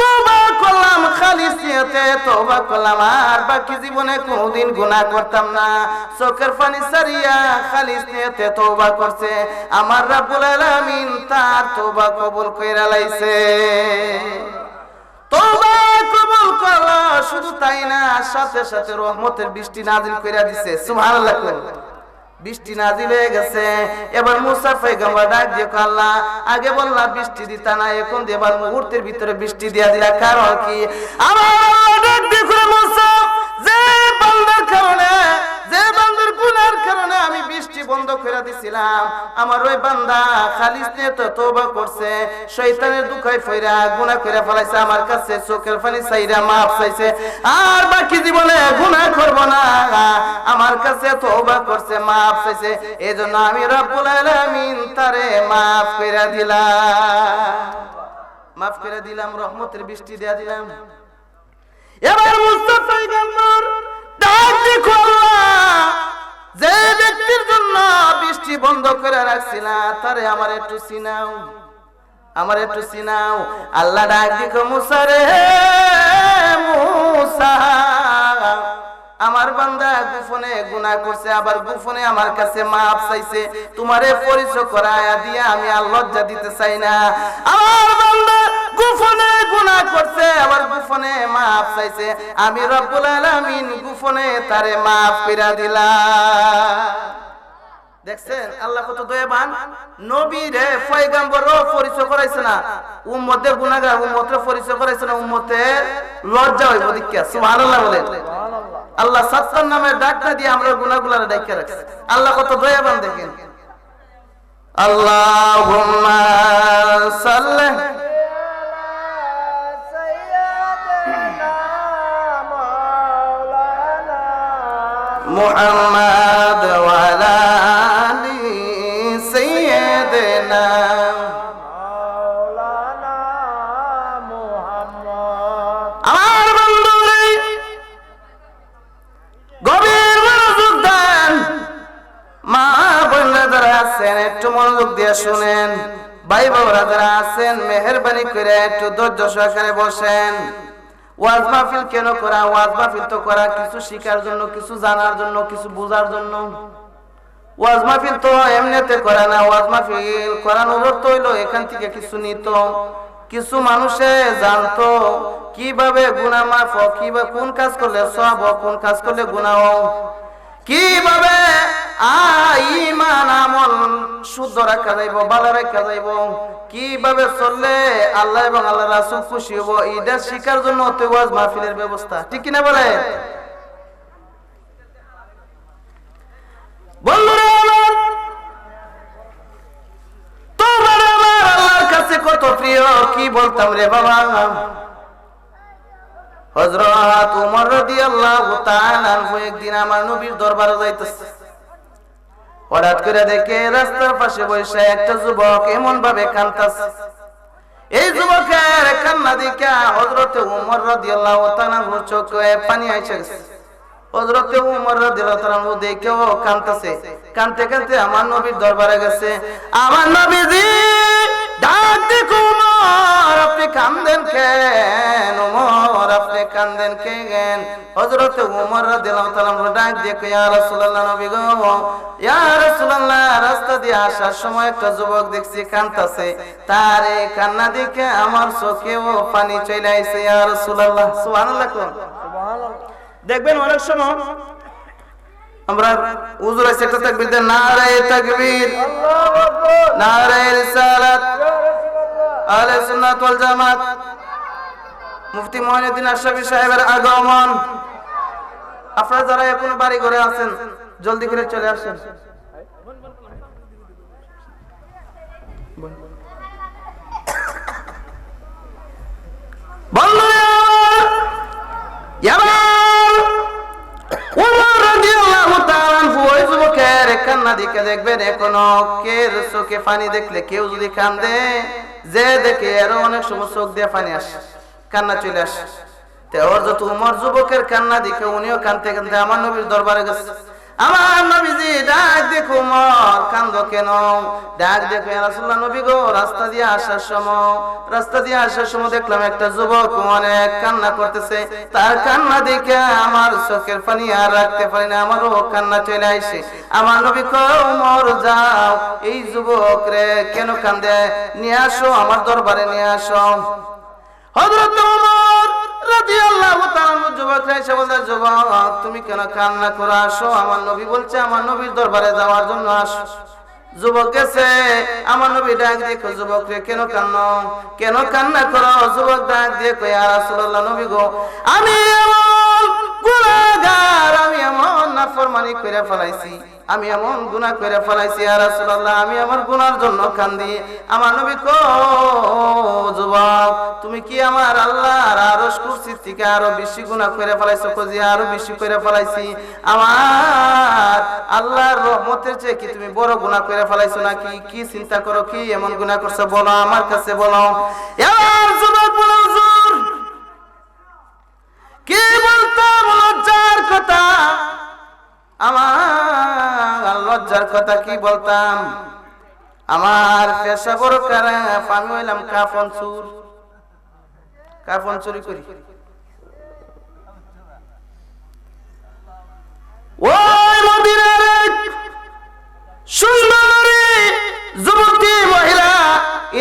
A: তওবা করলাম, খালিস নিয়তে তওবা করলাম, আর বাকি জীবনে কোনোদিন গুনাহ করতাম না। চোখের পানি সারিয়া খালিস নিয়তে তওবা করছে, আমার রব্বুল আলামিন তার তওবা কবুল কইরা লাইছে। তওবা কবুল করলো, শুধু তাই না, সাথে সাথে রহমতের বৃষ্টি নাজিল কইরা দিছে। সুবহানাল্লাহ। বৃষ্টি নাজিল হয়ে গেছে। এবার মুসা পয়গম্বর ডাক দিয়ে আল্লাহ, আগে বললা বৃষ্টি দিতা না, এখন এবার মুহূর্তের ভিতরে বৃষ্টি দিয়া দিলা, কারণ কি? আমার ডাক দিয়ে মুসা, যে বান্দার কারণে, যে বান্দার গুনার কারণে আমি বৃষ্টি বন্ধ করে দিছিলাম, আমার ওই বান্দা খালিস নিয়ে তো তওবা করছে, শয়তানের দুখায় ফইরা গুনাহ করে ফেলাইছে, আমার কাছে চোখের পানি চাইরা মাফ চাইছে, আর বাকি জীবনে গুনাহ করব না, আমার কাছে তওবা করছে, মাফ চাইছে, এজন্য আমি রব্বুল আলামিন তারে মাফ করে দিলাম, মাফ করে দিলাম, রহমতের বৃষ্টি দেয়া দিলাম। এবার মুস্তাফা পয়গম্বর ডাক দেখো, আল্লাহ যে ব্যক্তির জন্য বৃষ্টি বন্ধ করে রাখছি না, তারে আমার একটু চিনাও, আমার একটু চিনাও। আল্লাহ ডাক দেখো, মুসা রে মুসা, আমার বান্দা গোপনে গুনাহ করছে, আবার গোপনে আমার কাছে মাফ চাইছে, তোমারে পরিচয় করায়া দিয়া আমি আর লজ্জা দিতে চাই না। আমার বান্দা গোপনে গুনাহ করছে, আবার গোপনে মাফ চাইছে, আমি রব্বুল আলামিন গোপনে তারে মাফ কইরা দিলাম। দেখছেন আল্লাহ কত দয়াবান, নবী রে পয়গম্বরও পরিচয় করাইছে না, উম্মতের গুনাহগার উম্মতের পরিচয় করাইছে না, উম্মতের লজ্জা হইব দীক্ষা। সুবহানাল্লাহ বলেন। আল্লাহ সাত্তার নামে ডাকটা দিয়ে আমরা গুনাহগুলারে ডাইকা রাখছি। আল্লাহ কত দয়াবান দেখেন। আল্লাহুম্মা সাল্লি মুহাম্মাদ ওয়া আলা আলি সাইয়্যিদিনা মাওলানা মুহাম্মদ। আমার বন্ধুরে গভীর মনোযোগ দেন, মা বোনেরা যারা আছেন একটু মনোযোগ দিয়ে শুনেন, ভাই বাবারা যারা আছেন মেহেরবানি করে একটু ধৈর্য সহকারে বসেন। ওয়াজ মাহফিল কেন করা? ওয়াজ মাহফিল তো করা কিছু শিখার জন্য, কিছু জানার জন্য, কিছু বোঝার জন্য। ওয়াজ মাহফিল তো এমনিতে করে না, ওয়াজ মাহফিল করানোর অর্থ হইলো এখান থেকে কিছু নিত, কিছু মানুষে জানতো কিভাবে গুনাহ মাফ, কিভাবে কোন কাজ করলে সওয়াব, কোন কাজ করলে গুনাহ, কিভাবে ঈমান আমল শুদ্ধ রাখা যাইব, ভালো রাখা যাইব, কিভাবে চললে আল্লাহ এবং আল্লাহ রাসূল খুশি হবো, এটা শিখার জন্য তো ওয়াজ মাহফিলের ব্যবস্থা, ঠিক কিনা বলে? বন্ধুরা আমার, তোমার আমার আল্লাহর কাছে কত প্রিয়, কি বলতাম রে বাবা। হযরত ওমর রাদিয়াল্লাহু তাআলা আনহু একদিন আমার নবীর দরবারে যাইতেছে, হঠাৎ করে দেখে রাস্তার পাশে বসে একটা যুবক এমন ভাবে কাঁদতেছে। এই যুবকের কান্না দেখে হযরত ওমর রাদিয়াল্লাহু তাআলা আনহুর চোখে পানি এসে গেছে। হযরত ওমর রাদিয়াল্লাহু তাআলা আনহু দেখেও কাঁদতেছে, কাঁদতে কাঁদতে আমার নবীর দরবারে গেছে। আমার নবীজি ডাক দেখো, ওমর আপনি কাঁদেন কেন? হযরত ওমর রাদিয়াল্লাহু তাআলা ডাক দিয়ে কয় ইয়া রাসূলুল্লাহ নবী গো ইয়া রাসূলুল্লাহ রাস্তা দিয়ে আসার সময় একটা যুবক দেখছি কাঁদতাছে তার এই কান্না দেখে আমার চোখেও পানি চলে আইছে ইয়া রাসূলুল্লাহ সুবহানাল্লাহ সুবহানাল্লাহ দেখবেন অনেক সময় আমরা হুজুর আছে একটা তাকবীর দেন নারায়ে তাকবীর আল্লাহু আকবার নারায়ে রিসালাত আহলে সুন্নাত ওয়াল জামাত মুফতি মুঈনুদ্দিন আশরাফী সাহেবের আগমন আপনারা যারা এখনো বাড়ি ঘরে আছেন জলদি করে চলে আসেন বন্ধুরা ওমর রাদিয়াল্লাহু তাআলা ওই যুবকের কান্না দেখে দেখবেন এখনো কের চোখে পানি দেখলে কেউ যদি কান্দে যে দেখে আরো অনেক সময় চোখ দিয়ে পানি আসে কান্না চলে আসে তো হযরত ওমর যুবকের কান্না দেখে উনিও কাঁদতে কাঁদতে আমার নবীর দরবারে গেছে আমার নবীজি ডাক দেখো ওমর কান্দো কেন ডাক দেখো ইয়া রাসূলুল্লাহ নবী গো রাস্তা দিয়ে আসার সময় দেখলাম একটা যুবক অনেক কান্না করতেছে তার কান্না দেখে আমার চোখের পানি আর রাখতে পারি না আমারও কান্না চলে আসে আমার নবী কয় ওমর যাও এই যুবক রে কেন কান্দে নিয়ে আসো আমার দরবারে নিয়ে আসো হযরত ওমর রাদিয়াল্লাহু তাআলা যুবকরা এসে বলতে যুবক তুমি কেন কান্না করে আসো আমার নবী বলছে আমার নবীর দরবারে যাওয়ার জন্য আসো যুবক গেছে আমার নবী ডাক দেখো যুবক রে কেন কান্না করো যুবক ডাক দিয়ে কয় ইয়া রাসূলুল্লাহ নবী গো আমি এমন গুনাহগার আমি এমন নাফরমানি করে ফেলাইছি আমি এমন গুনাহ করে ফেলাইছি ইয়া রাসূলুল্লাহ আমি আমার গুনার জন্য কান্দি আমার নবী কো যুবক তুমি কি আমার আল্লাহর আরশ কুরসি থেকে আরো বেশি গুনাহ করে ফেলাইছো কজি আরো বেশি করে ফেলাইছি আমার আল্লাহর রহমতের চেয়ে কি তুমি বড় গুনাহ করে ফেলাইছো নাকি কি চিন্তা করো কি এমন গুনাহ করছো বলো আমার কাছে বলো এবার যুবক বলো হুজুর কি বলতাম লজ্জার কথা আমার লজ্জার কথা কি বলতাম আমার পেশা বড় খারাপ আমি হইলাম কাফন চুরি করি ওই মদিনার সুন্দরী যুবতী মহিলা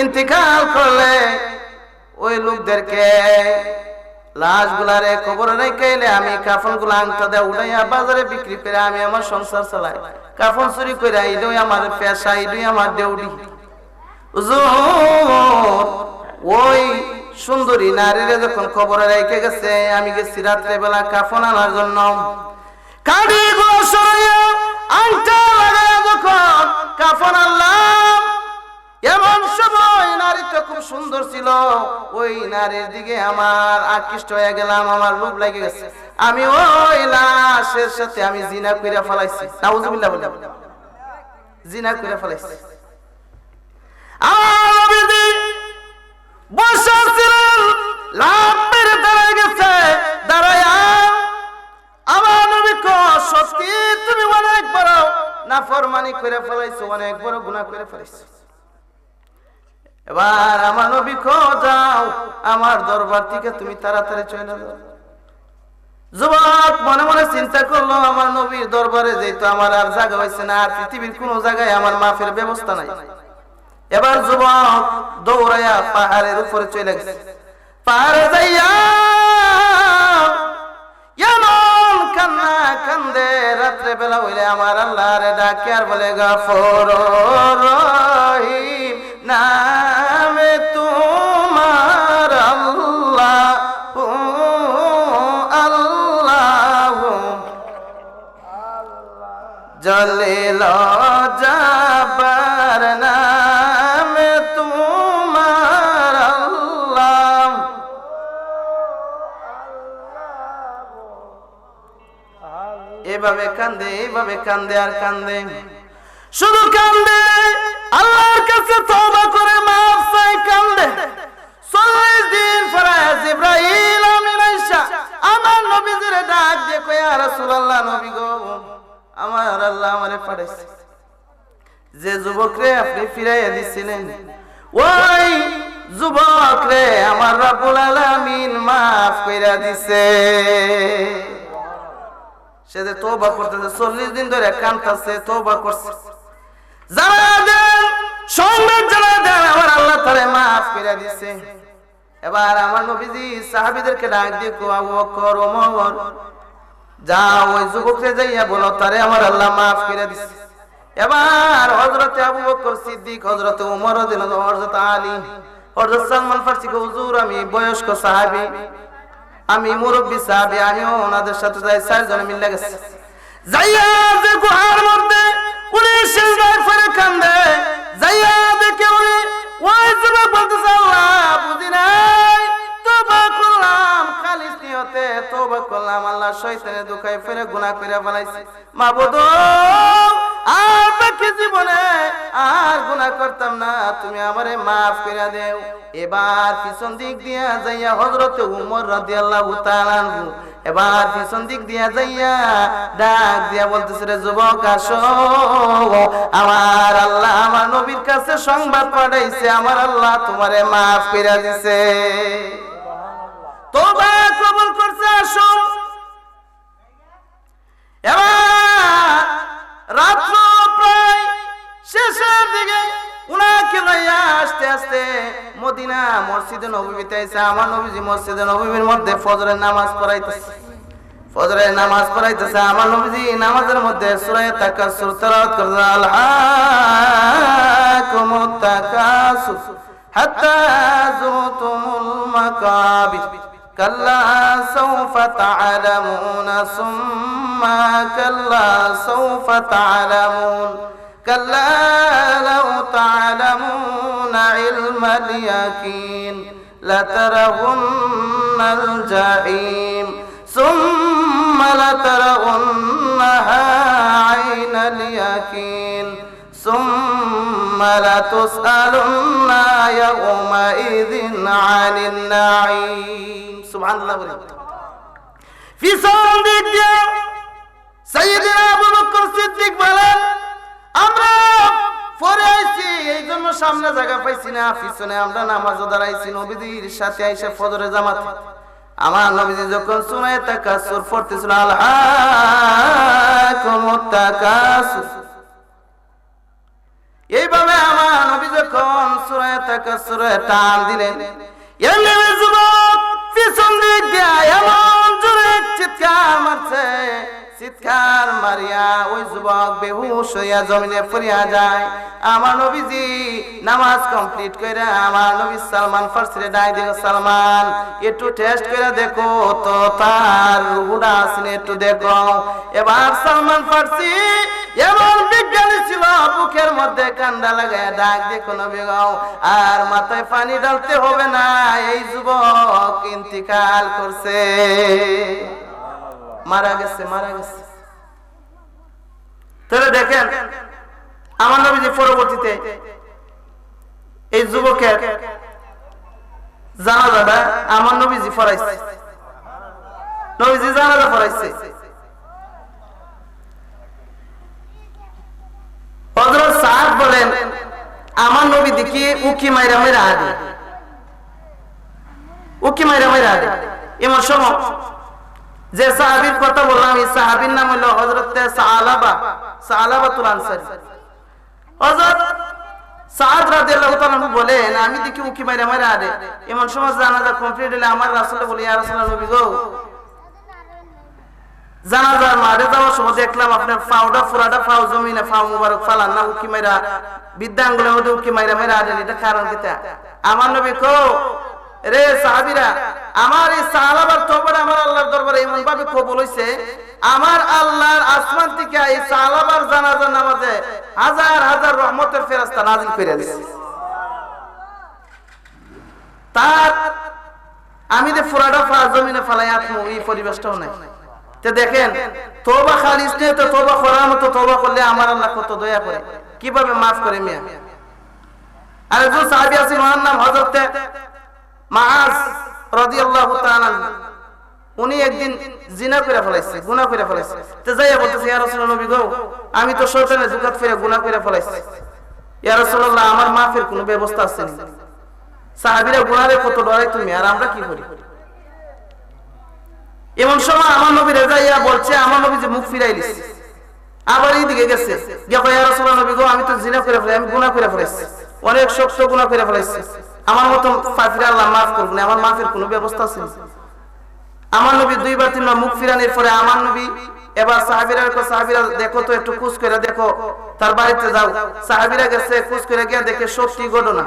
A: ইন্তেকাল করলে ওই লোকদেরকে লাশগুলারে কবরে রেখে আমি কাফনগুলো আংটা দিয়ে উঠাইয়া বাজারে বিক্রি করে আমি আমার সংসার চালাই কাফন চুরি করে এটাই আমার পেশা এটাই আমার ডিউটি ওই সুন্দরী নারীরে যখন কবরে রেখে গেছে আমি গেছি রাত্রে বেলা কাফন আনার জন্য কাঁদিগুলো সরাইয়া আংটা লাগাইয়া যখন কাফন আনলাম এমন সময় নারীটা খুব সুন্দর ছিল ওই নারীর দিকে আমার আকৃষ্ট হয়ে গেলাম আমার লোভ লেগে গেছে আমি ওই লাশের সাথে আমি জিনা কইরা ফেলাইছি নাউজুবিল্লাহ বলে জিনা কইরা ফেলাইছি আমার নবী বসে ছিলেন লাভ মেরে দাঁড়ায় গেছে দাঁড়ায়া আমার নবী কো সত্যি তুমি অনেক বড় নাফরমানি করে ফেলাইছো অনেক বড় গুনাহ করে ফেলাইছো এবার আমার নবী কো যাও আমার দরবার থেকে তুমি তাড়াতাড়ি চলে যাও যুবক মনে মনে চিন্তা করলো আমার নবীর দরবারে যেহেতু আমার আর জায়গা হইছে না আর পৃথিবীর কোন জায়গায় আমার মাফের ব্যবস্থা নাই এবার যুবক দৌড়াইয়া পাহাড়ের উপরে চলে গেছে পাহাড়ে যাইয়া এমন কান্না কান্দে রাত্রে বেলা হইলে আমার আল্লাহরে ডাকে আর বলে গফুর রহিম নামে তোমার আল্লাহ আল্লাহ জলিল জাবার নামে তোমার আল্লাহ এভাবে কান্দে আর কান্দে শুধু কান্দে আল্লাহর কাছে তওবা করে মাফ চাই কান্দে 40 দিন পরে জিবরাইল আমিন আয়েশা আমার নবীর ডাক দিয়ে কয় ইয়া রাসূলুল্লাহ নবী গো আমার আল্লাহ আমারে পাঠাইছে যে যুবকরে আপনি ফিরাইয়া দিছিলেন ওই যুবকরে আমার রব্বুল আলামিন মাফ কইরা দিছে সে যে তওবা করতেছে 40 দিন ধরে কাঁদতেছে তওবা করছে যারা দেন সংবাদ যারা দেন আমার আল্লাহ তাআলা maaf করে দিয়েছে এবার আমার নবীজি সাহাবীদেরকে ডাক দিয়ে কো আবু বকর ওমর যাও ওই যুবককে যাইয়া বলো তারে আমার আল্লাহ maaf করে দিয়েছে এবার হযরতে আবু বকর সিদ্দিক হযরতে ওমর রাদিয়াল্লাহু আনহু হযরত আলী হযরত সালমান ফারসি কো হুজুর আমি বয়স্ক সাহাবী আমি মুরব্বি সাহাবী আমিও ওনাদের সাথে যাই চারজন মিলে গেছে যাইয়া যে গুহার মধ্যে উনি সিজদায় পড়ে কান্দে যাইয়া দেখে উনি ওই যুবক বলতেছে আল্লাহ বুঝি নাই তওবা করলাম খালিস নিয়তে তওবা করলাম আল্লাহ শয়তানের দুখায় ফেরে গুনাহ করে ফেলাইছি মাবুদ আর বাকি জীবনে আর গুনাহ করতাম না তুমি আমারে maaf করে দাও এবার পিছন দিক দিয়া যাইয়া হযরতে ওমর রাদিয়াল্লাহু তাআলা আনহু এবার পিছন দিক দিয়া যাইয়া ডাক দিয়া বলতেছে রে যুবক আসো আমার আল্লাহ আমার নবীর কাছে সংবাদ পাঠাইছে আমার আল্লাহ তোমারে maaf করে দিয়েছে তওবা কবুল করছে আসো এবার রাত্র প্রায় শেষের দিকে উনাকে লইয়া আস্তে আস্তে মদিনা মসজিদে নববীতে এসে আমার নবীজি মসজিদে নববীর মধ্যে ফজরের নামাজ পড়াইতেছে আমার নবীজি নামাজের মধ্যে সূরা তাকাসুর তেলাওয়াত করতে আলহাকুমুত তাকাসুর হাত্তা যুরতুমুল মাকাবির কাল্লা সাওফা তা'লামুনা সুম্মা কাল্লা সাওফা তা'লামুন কাল্লা লাউ তা'লামুনা ইলমাল ইয়াকিন লাতারাউন্নাল জাহিম সুম্মা লাতারাউন্নাহা আইনাল ইয়াকিন সুম্মা লাতুসআলুন্না ইয়াওমাইযিন আনিন নাঈম সুবহানাল্লাহ বলেন পিছন দিক দিয়ে সাইয়েদনা আবু বকর সিদ্দিক বলেন আমরা পরে আইছি এই জন্য সামনে জায়গা পাইছি না পিছনে আমরা নামাজ দাঁড়াইছি নবীজির সাথে আইসা ফজরের জামাত আমার নবীজি যখন সূরা তাকাসুর পড়তেছিল আলহাকুমুত তাকাসুর এইভাবে আমার নবী যখন সূরা তাকাসুরে টান দিলেন এমনি যুবক পিছন দিক দিয়ে এমন জোরে চিৎকার মারছে চিৎকার মারিয়া ওই যুবক বেহুশ হইয়া জমিনে পড়িয়া যায় আমার নবীজি নামাজ কমপ্লিট করে আমার নবী সালমান ফারসিরে ডাক দিল সালমান একটু টেস্ট করে দেখো তো তার রুহুটা আসলে একটু দেখো এবার সালমান ফারসি এমন বিজ্ঞানী ছিল বুকের মধ্যে কান্ডা লাগায় ডাক দেখো নবী গো আর মাথায় পানি ঢালতে হবে না এই যুবক ইন্তিকাল করছে মারা গেছে তাহলে দেখেন আমার নবীজি পরবর্তীতে এই যুবকের জানাজাটা আমার নবীজি পড়াইছে জানাজা পড়াইছে হযরত সাদ বলেন আমার নবী দেখি উকি মাইরা আদে এমন সময় যে সাহাবীর কথা বললাম এই সাহাবীর নাম হলো হযরত সালাবাতুল আনসারী হযরত সাদ রাদিয়াল্লাহু তাআলা বলেন আমি দেখি উকি মাইরা আদে এমন সময় জানাজা কমপ্লিট হলে আমার রাসূল বলে ইয়া রাসূলুল্লাহ নবী গো জানাজার মাঠে যাওয়ার সময় দেখলাম আপনার পুরাটা পাও জমিনে পাও মুবারক ফালান না উকি মাইরা বিদ্যাঙ্গুলের মধ্যে উকি মাইরা আদে এটা কারণ কি আমার নবী কো রে সাহাবীরা আমার এই সাহাবার তওবাটা আমার আল্লাহর দরবারে এমন ভাবে কবুল হইছে আমার আল্লাহর আসমান থেকে এই সাহাবার জানাজা নামাজে হাজার হাজার রহমতের ফেরেশতা নাযিল করে দিয়েছে তার আমি যে পুরাটা জমিনে ফালাই আত্মু এই পরিবেশটাও নাই তে দেখেন তওবা খালিস নিয়ে তো তওবা করার মতো তওবা করলে আমার আল্লাহ কত দয়া করে কিভাবে maaf করে মিয়া আর একজন সাহাবী আছেন ওনার নাম হযরত মাআজ রাদিয়াল্লাহু তাআলা উনি একদিন জিনা করে ফেলাইছে গুনাহ করে ফেলাইছে তে যাইয়া বলতেছে ইয়া রাসূলুল্লাহ নবী গো আমি তো শয়তানের জুকাত ফেরে গুনাহ করে ফেলাইছি ইয়া রাসূলুল্লাহ আমার মাফের কোনো ব্যবস্থা আছে না সাহাবীরা গুনাহে কত ডরাই তুমি আর আমরা কি করি এমন সময় আমার নবী রেজাইয়া বলছে, আমার নবী যে মুখ ফিরাইলিস, আবার এইদিকে গেছে গিয়া কয়, ইয়া রাসূলুল্লাহ নবী গো, আমি তো জিনা করে ফেলাই, আমি গুনাহ করে ফেলাইছি, অনেক শক্ত গুনাহ করে ফেলাইছি, আমার মতো পাপীরা আল্লাহ মাফ করবে না, আমার মাফের কোনো ব্যবস্থা আছে? আমার নবী দুইবার তিনবার মুখ ফিরানোর পরে আমার নবী এবার সাহাবীরা কয়, সাহাবীরা দেখো তো, একটু কুছ করে দেখো, তার বাড়িতে যাও। সাহাবীরা গেছে, কুছ করে গিয়ে দেখে সত্যি ঘটনা,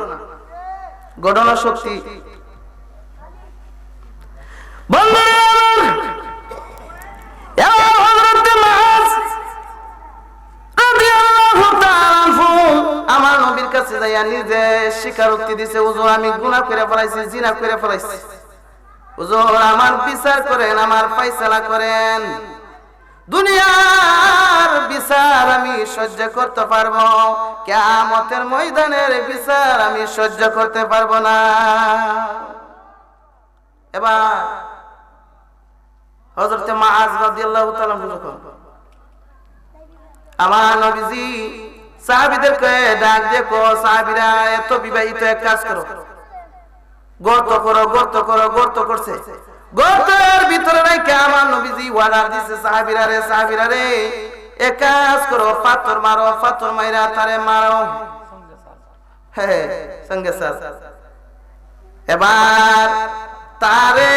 A: ঘটনা সত্যি। আমার নবীর কাছে যাইয়া নিজে স্বীকারোক্তি দিছে, হুজুর আমি গুনাহ করে ফেলাইছি, জিনা করে ফেলাইছি, হুজুর আমার বিচার করেন, আমার ফয়সালা করেন, দুনিয়ার বিচার আমি সহ্য করতে পারবো, কিয়ামতের ময়দানের বিচার আমি সহ্য করতে পারবো না। এবার হযরত মুআজ রাদিয়াল্লাহু তাআলা যখন আমার নবীজি সাহাবীদেরকে ডাক দিয়ে কো, সাহাবীরা এত বিবাহিত, এক কাজ করো, গর্ত করো, গর্ত করো, গর্ত করছে, গর্তের ভিতরে রাইখা আমার নবীজি ওয়ার্ডার দিছে, সাহাবীরা রে, সাহাবীরা রে এক কাজ করো, পাথর মারো, পাথর মাইরা তারে মারো, হ্যাঁ সঙ্গে স্যার। এবার তারে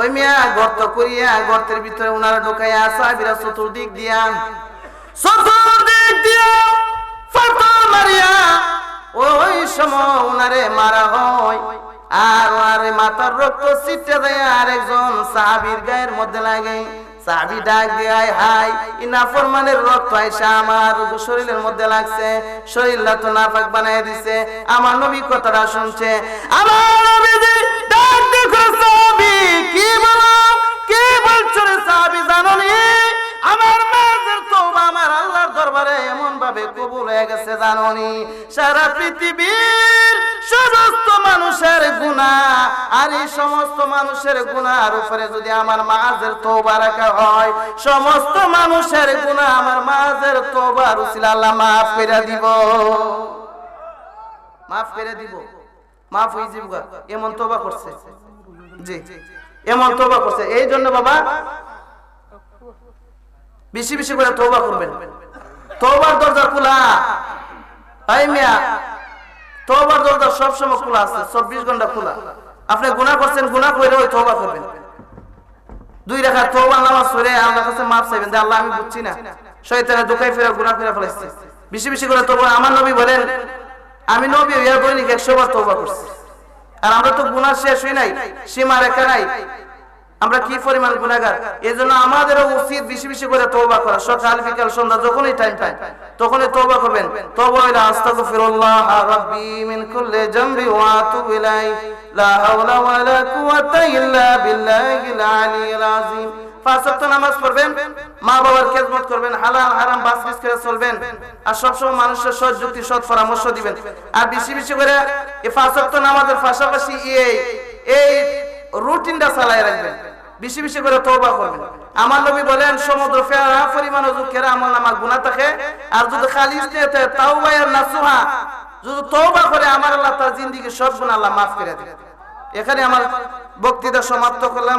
A: ওই মিয়া গর্ত করিয়া গর্তের ভিতরে উনারা ঢুকাইয়া, সাহাবীরা চতুর্দিক দিয়া পাথর মারিয়া ওই সময় উনারে মারা হয়, আর ওনারে মাথার রক্ত ছিটে যায় আরেকজন সাহাবীর গায়ের মধ্যে লাগে। সাহাবী ডাক দিয়ে, আয় হাই, এই নাফরমানের রক্ত আইসা আমার শরীরের মধ্যে লাগছে, শরীরটা তো নাপাক বানায় দিছে। আমার নবী কথাটা শুনছে, আমার নবীজি ডাক দিয়ে কয়, সাহাবী কি বলো, কি বলছো রে সাহাবী, জানো নি আমার মাঝের তওবা আমার আল্লাহর দরবারে এমন ভাবে কবুল হয়ে গেছে, জানো নি সারা পৃথিবীর সমস্ত মানুষের গুনাহ, আর এই সমস্ত মানুষের গুনাহর উপরে যদি আমার মাঝের তওবা রাখা হয়, সমস্ত মানুষের গুনাহ আমার মাঝের তওবার উসিলা আল্লাহ মাফ করে দিব, মাফ করে দিব, মাফ হয়ে যাবে। এমন তওবা করছে, জি এমন তওবা করছে। এই জন্য বাবা বেশি বেশি করে তওবা করবেন, তওবার দরজা খোলা। এই মিয়া তওবার দরজা সব সময় খোলা আছে, 24 ঘন্টা খোলা। আপনি গুনাহ করছেন, গুনাহ কইরা ওই তওবা করবেন, 2 রাকাত তওবা নামাজ পড়ে আল্লাহর কাছে মাফ চাইবেন যে আল্লাহ আমি বুঝছি না, শয়তানে ধোঁকায় ফেরা গুনাহ করে ফেলেছি, বেশি বেশি করে তওবা। আমার নবী বলেন, আমি নবী হইয়া দৈনিক 100 বার তওবা করছি, আর আমরা তো গুনাহ শেষ হই নাই, সীমা রেখা নাই, আমরা কি পরিমাণ গুনাহগার। এজন্য আমাদেরও উচিত বেশি বেশি করে তওবা করা, সকাল বিকাল সন্ধ্যা যখনই টাইম পায় তখনই তওবা করবেন। তওবা ইলা আস্তাগফিরুল্লাহ রাব্বি মিন কুল্লি যামবি ওয়া আতুবু ইলাইহি লা হাওলা ওয়ালা কুওয়াতা ইল্লা বিল্লাহিল আলিয়্যিল আযীম। 5 ওয়াক্ত নামাজ পড়বেন, মা বাবার খেদমত করবেন, হালাল হারাম বাছবিছ করে চলবেন, আর সবসময় মানুষের সৎ যুক্তি সৎ পরামর্শ দিবেন। আর বেশি বেশি করে এই 5 ওয়াক্ত নামাজের পাশাপাশি এই রুটিনটা চালায় রাখবেন, বেশি বেশি করে তওবা করবেন। আমার নবী বলেন, সমুদ্র ফেরা পরিমাণ যুকেরা আমলনামা গুনাহ থাকে, আর যদি খালিস নিয়তে তাওবা আর নাসুহা যদি তওবা করে, আমার আল্লাহ তার জিন্দেগির সব গুনাহ আল্লাহ মাফ করে দেন। এখানে আমার বক্তৃতা সমাপ্ত করলাম।